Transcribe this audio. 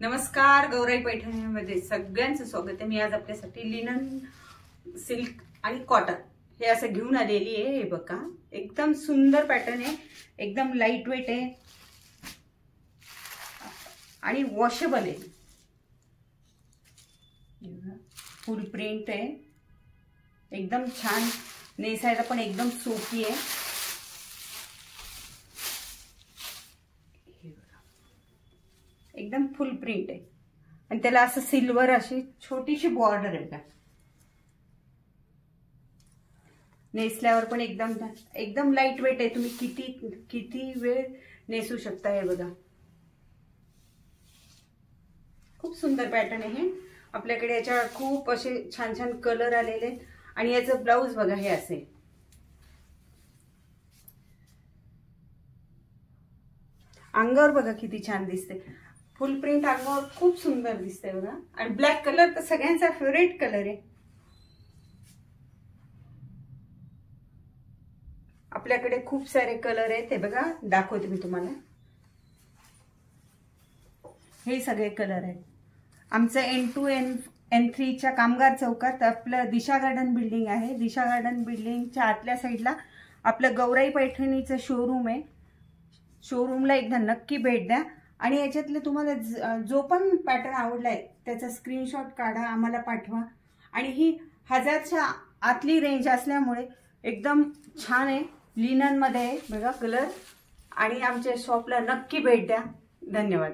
नमस्कार, गौराई पैठणीमध्ये सगळ्यांचं स्वागत आहे। मी आज आपल्यासाठी लिनन, सिल्क आणि कॉटन हे असं घेऊन आलेली आहे। हे बघा, एकदम सुंदर पॅटर्न आहे, एकदम लाईट वेट आहे आणि वॉशेबल आहे। फुल प्रिंट आहे, एकदम छान, नेसायला पण एकदम सोपी आहे। एकदम फुल प्रिंट आहे आणि त्याला असं सिल्वर अशी छोटीशी बॉर्डर आहे। नेसल्यावर पण एकदम लाईट वेट आहे। तुम्ही किती वेळ नेसू शकता। हे बघा, खूप सुंदर पॅटर्न आहे। आपल्याकडे याच्या खूप असे छान छान कलर आलेले आणि याचं ब्लाउज बघा, हे असे अंगावर बघा किती छान दिसते। फुल प्रिंट अंगावर खूप सुंदर दिसते बघा। आणि ब्लॅक कलर तर सगळ्यांचा फेवरेट कलर आहे। आपल्याकडे खूप सारे कलर आहेत, ते बघा दाखवते मी तुम्हाला। हे सगळे कलर आहेत। आमचं N2 N3 च्या कामगार चौकात आपलं दिशा गार्डन बिल्डिंग आहे। दिशा गार्डन बिल्डिंगच्या आतल्या साईडला आपलं गौराई पैठणीचं शोरूम आहे। शोरूमला एकदा नक्की भेट द्या आणि याच्यातले तुम्हाला जो पण पॅटर्न आवडलाय त्याचा स्क्रीनशॉट काढा, आम्हाला पाठवा। आणि ही 1000च्या आतली रेंज असल्यामुळे एकदम छान आहे। लिनन मध्ये बघा कलर, आणि आमच्या शॉपला नक्की भेट द्या। धन्यवाद।